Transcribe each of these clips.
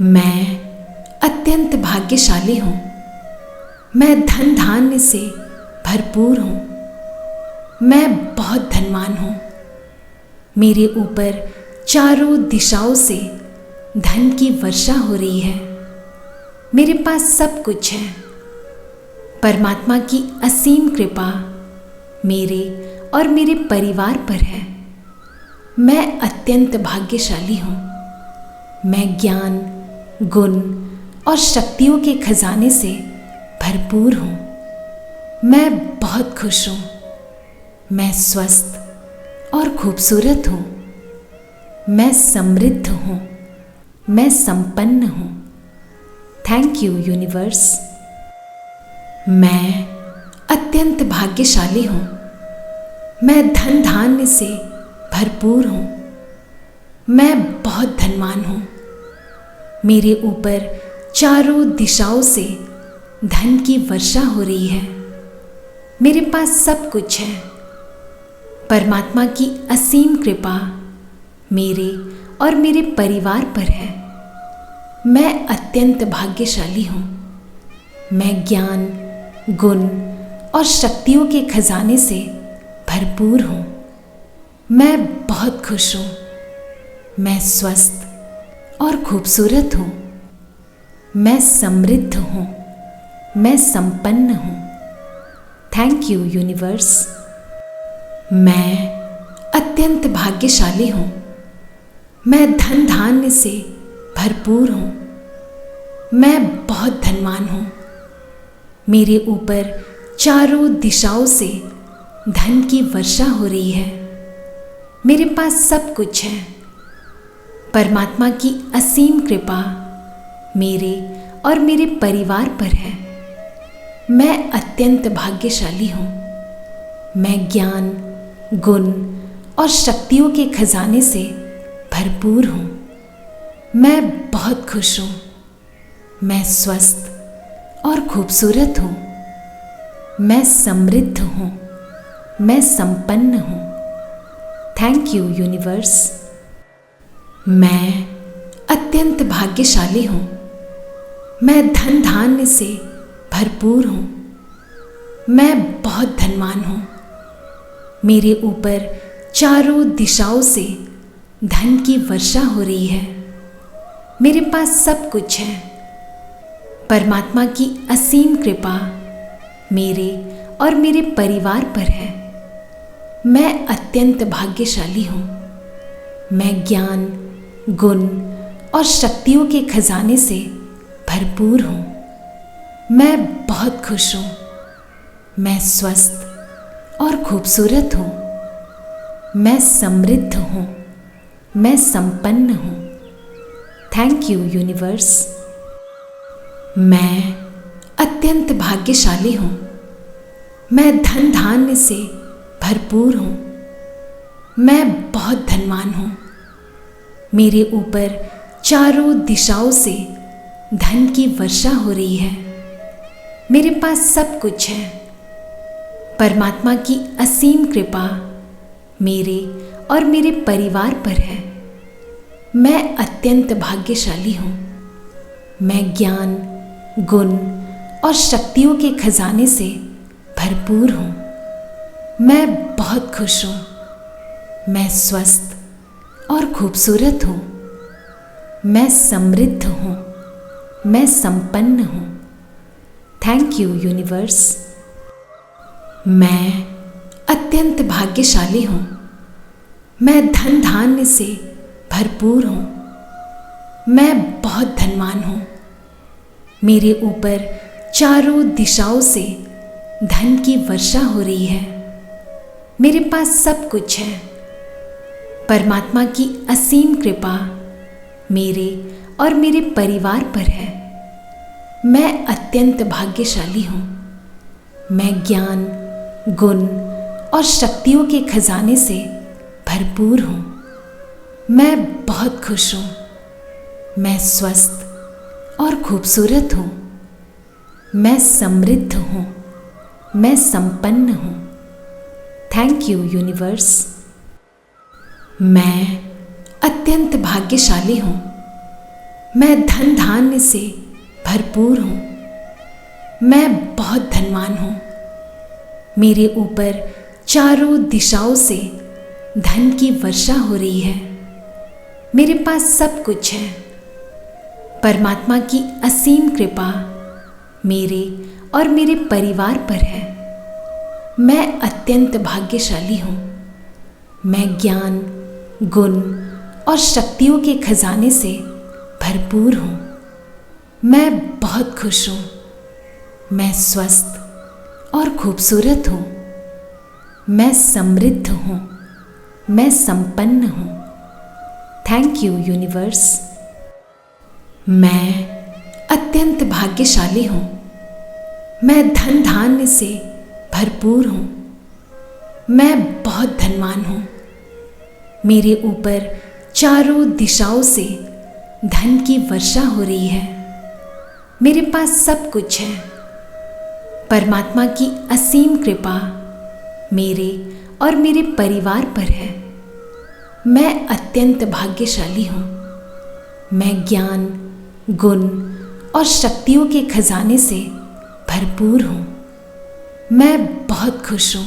मैं अत्यंत भाग्यशाली हूँ। मैं धन धान्य से भरपूर हूँ। मैं बहुत धनवान हूँ। मेरे ऊपर चारों दिशाओं से धन की वर्षा हो रही है। मेरे पास सब कुछ है। परमात्मा की असीम कृपा मेरे और मेरे परिवार पर है। मैं अत्यंत भाग्यशाली हूँ। मैं ज्ञान, गुण और शक्तियों के खजाने से भरपूर हूँ। मैं बहुत खुश हूँ। मैं स्वस्थ और खूबसूरत हूँ। मैं समृद्ध हूँ। मैं संपन्न हूँ। Thank you universe. मैं अत्यंत भाग्यशाली हूँ। मैं धन धान्य से भरपूर हूँ। मैं बहुत धनवान हूँ। मेरे ऊपर चारों दिशाओं से धन की वर्षा हो रही है। मेरे पास सब कुछ है। परमात्मा की असीम कृपा मेरे और मेरे परिवार पर है। मैं अत्यंत भाग्यशाली हूँ। मैं ज्ञान, गुण और शक्तियों के खजाने से भरपूर हूँ। मैं बहुत खुश हूँ। मैं स्वस्थ और खूबसूरत हूँ। मैं समृद्ध हूँ। मैं संपन्न हूँ। Thank you universe. मैं अत्यंत भाग्यशाली हूँ। मैं धन धान्य से भरपूर हूँ। मैं बहुत धनवान हूँ। मेरे ऊपर चारों दिशाओं से धन की वर्षा हो रही है। मेरे पास सब कुछ है। परमात्मा की असीम कृपा मेरे और मेरे परिवार पर है। मैं अत्यंत भाग्यशाली हूँ। मैं ज्ञान, गुण और शक्तियों के खजाने से भरपूर हूँ। मैं बहुत खुश हूँ। मैं स्वस्थ और खूबसूरत हूँ। मैं समृद्ध हूँ। मैं संपन्न हूँ। Thank you universe. मैं अत्यंत भाग्यशाली हूँ। मैं धन धान्य से भरपूर हूँ। मैं बहुत धनवान हूँ। मेरे ऊपर चारों दिशाओं से धन की वर्षा हो रही है। मेरे पास सब कुछ है। परमात्मा की असीम कृपा मेरे और मेरे परिवार पर है। मैं अत्यंत भाग्यशाली हूँ। मैं ज्ञान, गुण और शक्तियों के खजाने से भरपूर हूँ। मैं बहुत खुश हूँ। मैं स्वस्थ और खूबसूरत हूँ। मैं समृद्ध हूँ। मैं संपन्न हूँ। Thank you universe. मैं अत्यंत भाग्यशाली हूँ। मैं धन धान्य से भरपूर हूँ। मैं बहुत धनवान हूँ। मेरे ऊपर चारों दिशाओं से धन की वर्षा हो रही है। मेरे पास सब कुछ है। परमात्मा की असीम कृपा मेरे और मेरे परिवार पर है। मैं अत्यंत भाग्यशाली हूँ। मैं ज्ञान, गुण और शक्तियों के खजाने से भरपूर हूँ। मैं बहुत खुश हूँ। मैं स्वस्थ और खूबसूरत हूँ। मैं समृद्ध हूँ। मैं संपन्न हूँ। Thank you universe. मैं अत्यंत भाग्यशाली हूँ। मैं धन धान्य से भरपूर हूँ। मैं बहुत धनवान हूँ। मेरे ऊपर चारों दिशाओं से धन की वर्षा हो रही है। मेरे पास सब कुछ है। परमात्मा की असीम कृपा मेरे और मेरे परिवार पर है। मैं अत्यंत भाग्यशाली हूँ। मैं ज्ञान, गुण और शक्तियों के खजाने से भरपूर हूँ। मैं बहुत खुश हूँ। मैं स्वस्थ और खूबसूरत हूँ। मैं समृद्ध हूँ। मैं संपन्न हूँ। Thank you universe. मैं अत्यंत भाग्यशाली हूँ। मैं धन धान्य से भरपूर हूँ। मैं बहुत धनवान हूँ। मेरे ऊपर चारों दिशाओं से धन की वर्षा हो रही है। मेरे पास सब कुछ है। परमात्मा की असीम कृपा मेरे और मेरे परिवार पर है। मैं अत्यंत भाग्यशाली हूँ। मैं ज्ञान, गुण और शक्तियों के खजाने से भरपूर हूँ। मैं बहुत खुश हूँ। मैं स्वस्थ और खूबसूरत हूँ। मैं समृद्ध हूँ। मैं संपन्न हूँ। Thank you universe. मैं अत्यंत भाग्यशाली हूँ। मैं धन धान्य से भरपूर हूँ। मैं बहुत धनवान हूँ। मेरे ऊपर चारों दिशाओं से धन की वर्षा हो रही है। मेरे पास सब कुछ है। परमात्मा की असीम कृपा मेरे और मेरे परिवार पर है। मैं अत्यंत भाग्यशाली हूँ। मैं ज्ञान, गुण और शक्तियों के खजाने से भरपूर हूँ। मैं बहुत खुश हूँ।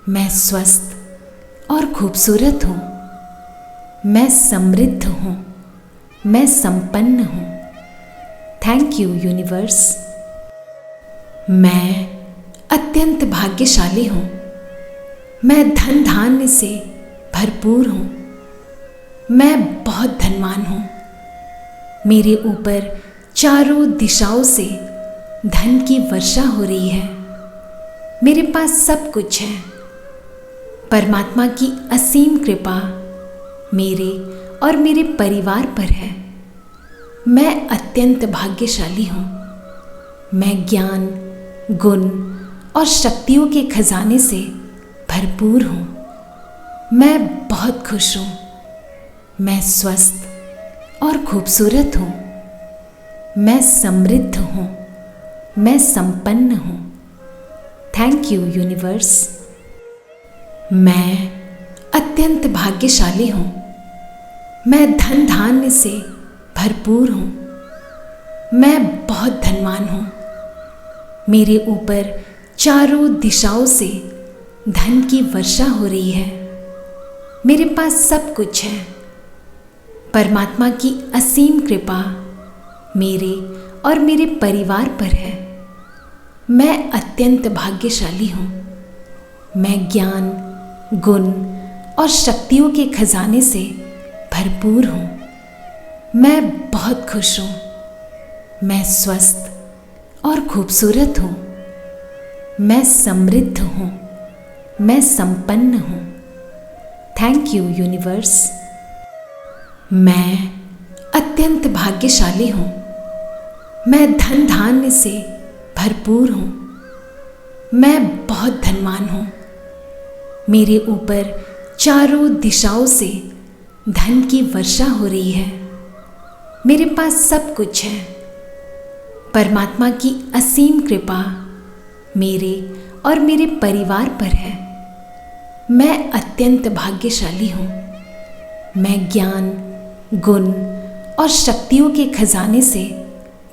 मैं स्वस्थ और खूबसूरत हूँ। मैं समृद्ध हूँ। मैं संपन्न हूँ। Thank you universe. मैं अत्यंत भाग्यशाली हूँ। मैं धन धान्य से भरपूर हूँ। मैं बहुत धनवान हूँ। मेरे ऊपर चारों दिशाओं से धन की वर्षा हो रही है। मेरे पास सब कुछ है। परमात्मा की असीम कृपा मेरे और मेरे परिवार पर है। मैं अत्यंत भाग्यशाली हूँ। मैं ज्ञान, गुण और शक्तियों के खजाने से भरपूर हूँ। मैं बहुत खुश हूँ। मैं स्वस्थ और खूबसूरत हूँ। मैं समृद्ध हूँ। मैं संपन्न हूँ। Thank you universe. मैं अत्यंत भाग्यशाली हूँ। मैं धन धान्य से भरपूर हूँ। मैं बहुत धनवान हूँ। मेरे ऊपर चारों दिशाओं से धन की वर्षा हो रही है। मेरे पास सब कुछ है। परमात्मा की असीम कृपा मेरे और मेरे परिवार पर है। मैं अत्यंत भाग्यशाली हूँ। मैं ज्ञान, गुण और शक्तियों के खजाने से भरपूर हूँ। मैं बहुत खुश हूँ। मैं स्वस्थ और खूबसूरत हूँ। मैं समृद्ध हूँ। मैं संपन्न हूँ। Thank you universe. मैं अत्यंत भाग्यशाली हूँ। मैं धन धान्य से भरपूर हूँ। मैं बहुत धनवान हूँ। मेरे ऊपर चारों दिशाओं से धन की वर्षा हो रही है। मेरे पास सब कुछ है। परमात्मा की असीम कृपा मेरे और मेरे परिवार पर है। मैं अत्यंत भाग्यशाली हूँ। मैं ज्ञान, गुण और शक्तियों के खजाने से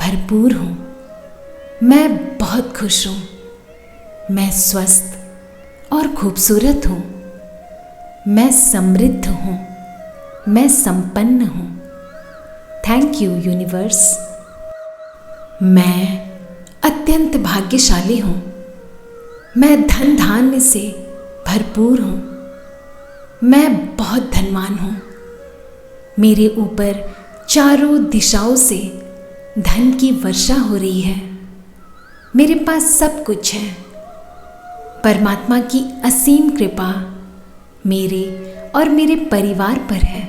भरपूर हूँ। मैं बहुत खुश हूँ। मैं स्वस्थ और खूबसूरत हूँ। मैं समृद्ध हूँ। मैं संपन्न हूँ। Thank you universe. मैं अत्यंत भाग्यशाली हूँ। मैं धन धान्य से भरपूर हूँ। मैं बहुत धनवान हूँ। मेरे ऊपर चारों दिशाओं से धन की वर्षा हो रही है। मेरे पास सब कुछ है। परमात्मा की असीम कृपा मेरे और मेरे परिवार पर है।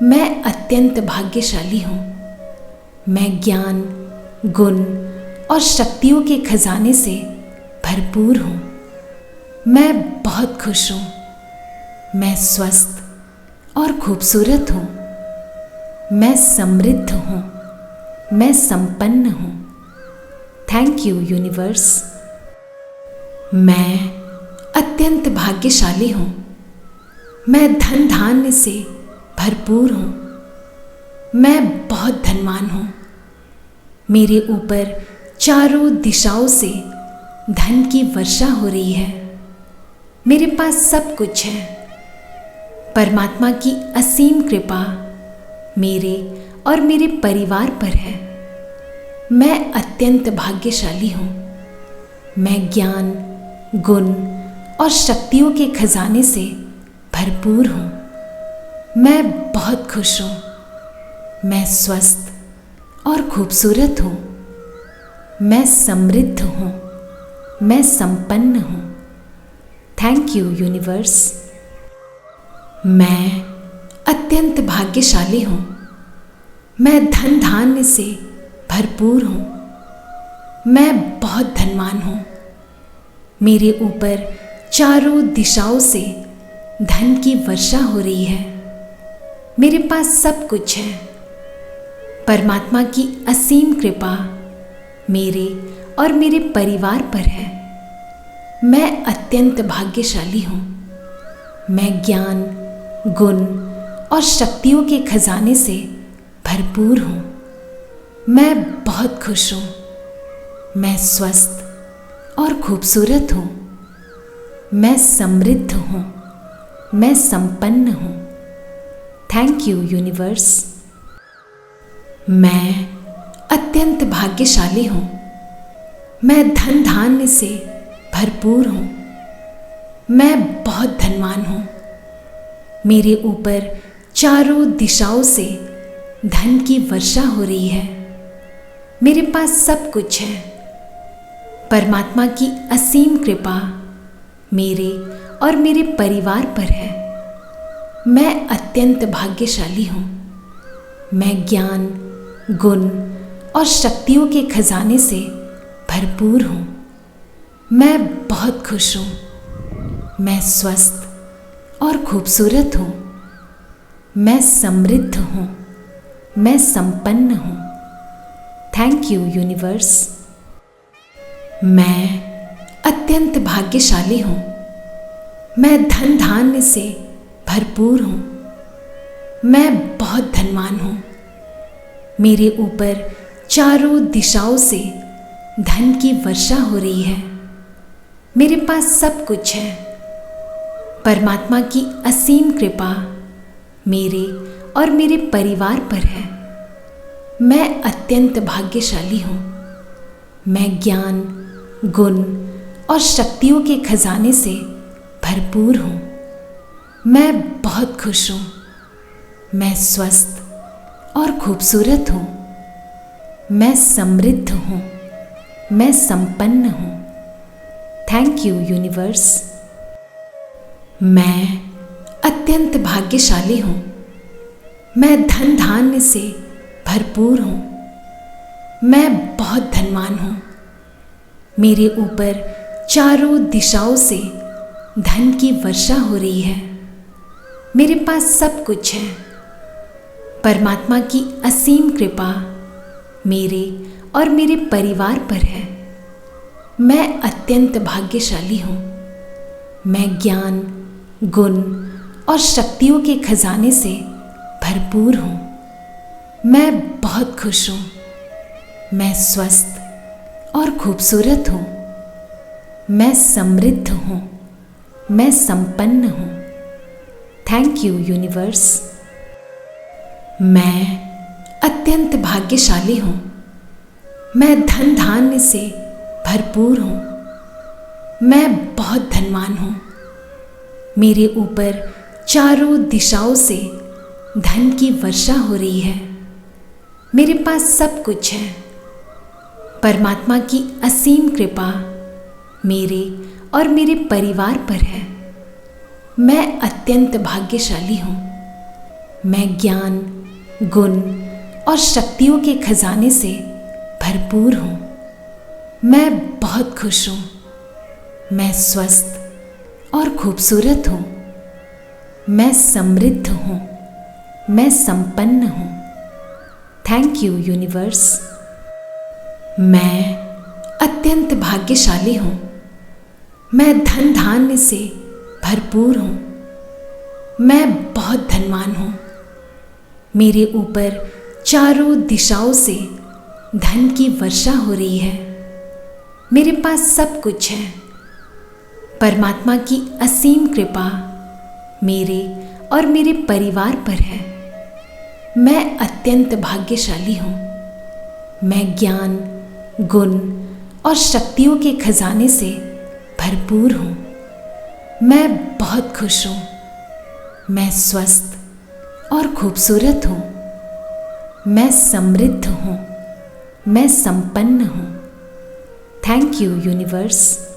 मैं अत्यंत भाग्यशाली हूँ। मैं ज्ञान, गुण और शक्तियों के खजाने से भरपूर हूँ। मैं बहुत खुश हूँ। मैं स्वस्थ और खूबसूरत हूँ। मैं समृद्ध हूँ। मैं संपन्न हूँ। Thank you universe. मैं अत्यंत भाग्यशाली हूँ। मैं धन धान्य से भरपूर हूँ। मैं बहुत धनवान हूँ। मेरे ऊपर चारों दिशाओं से धन की वर्षा हो रही है। मेरे पास सब कुछ है। परमात्मा की असीम कृपा मेरे और मेरे परिवार पर है। मैं अत्यंत भाग्यशाली हूँ। मैं ज्ञान, गुण और शक्तियों के खजाने से भरपूर हूँ। मैं बहुत खुश हूँ। मैं स्वस्थ और खूबसूरत हूँ। मैं समृद्ध हूँ। मैं संपन्न हूँ। Thank you universe. मैं अत्यंत भाग्यशाली हूँ। मैं धन धान्य से भरपूर हूँ। मैं बहुत धनवान हूँ। मेरे ऊपर चारों दिशाओं से धन की वर्षा हो रही है। मेरे पास सब कुछ है। परमात्मा की असीम कृपा मेरे और मेरे परिवार पर है। मैं अत्यंत भाग्यशाली हूँ। मैं ज्ञान, गुण और शक्तियों के खजाने से भरपूर हूँ। मैं बहुत खुश हूँ। मैं स्वस्थ और खूबसूरत हूँ। मैं समृद्ध हूँ। मैं संपन्न हूँ। Thank you universe. मैं अत्यंत भाग्यशाली हूँ। मैं धन धान्य से भरपूर हूँ। मैं बहुत धनवान हूँ। मेरे ऊपर चारों दिशाओं से धन की वर्षा हो रही है। मेरे पास सब कुछ है। परमात्मा की असीम कृपा मेरे और मेरे परिवार पर है। मैं अत्यंत भाग्यशाली हूँ। मैं ज्ञान, गुण और शक्तियों के खजाने से भरपूर हूँ। मैं बहुत खुश हूँ। मैं स्वस्थ और खूबसूरत हूँ। मैं समृद्ध हूँ। मैं संपन्न हूँ। Thank you universe. मैं अत्यंत भाग्यशाली हूँ। मैं धन धान्य से भरपूर हूँ। मैं बहुत धनवान हूँ। मेरे ऊपर चारों दिशाओं से धन की वर्षा हो रही है। मेरे पास सब कुछ है। परमात्मा की असीम कृपा मेरे और मेरे परिवार पर है। मैं अत्यंत भाग्यशाली हूँ। मैं ज्ञान, गुण और शक्तियों के खजाने से भरपूर हूँ। मैं बहुत खुश हूँ। मैं स्वस्थ और खूबसूरत हूँ। मैं समृद्ध हूँ। मैं संपन्न हूँ। Thank you universe. मैं अत्यंत भाग्यशाली हूँ। मैं धन धान्य से भरपूर हूँ। मैं बहुत धनवान हूँ। मेरे ऊपर चारों दिशाओं से धन की वर्षा हो रही है। मेरे पास सब कुछ है। परमात्मा की असीम कृपा मेरे और मेरे परिवार पर है। मैं अत्यंत भाग्यशाली हूँ। मैं ज्ञान, गुण और शक्तियों के खजाने से भरपूर हूँ। मैं बहुत खुश हूँ। मैं स्वस्थ और खूबसूरत हूँ। मैं समृद्ध हूँ। मैं संपन्न हूँ। Thank you universe. मैं अत्यंत भाग्यशाली हूँ। मैं धन धान्य से भरपूर हूँ। मैं बहुत धनवान हूँ। मेरे ऊपर चारों दिशाओं से धन की वर्षा हो रही है। मेरे पास सब कुछ है। परमात्मा की असीम कृपा मेरे और मेरे परिवार पर है। मैं अत्यंत भाग्यशाली हूँ। मैं ज्ञान, गुण और शक्तियों के खजाने से भरपूर हूँ। मैं बहुत खुश हूँ। मैं स्वस्थ और खूबसूरत हूँ। मैं समृद्ध हूँ। मैं संपन्न हूँ। Thank you universe. मैं अत्यंत भाग्यशाली हूँ। मैं धन धान्य से भरपूर हूँ। मैं बहुत धनवान हूँ। मेरे ऊपर चारों दिशाओं से धन की वर्षा हो रही है। मेरे पास सब कुछ है। परमात्मा की असीम कृपा मेरे और मेरे परिवार पर है। मैं अत्यंत भाग्यशाली हूँ। मैं ज्ञान, गुण और शक्तियों के खजाने से भरपूर हूँ। मैं बहुत खुश हूँ। मैं स्वस्थ और खूबसूरत हूँ। मैं समृद्ध हूँ। मैं संपन्न हूँ। Thank you universe.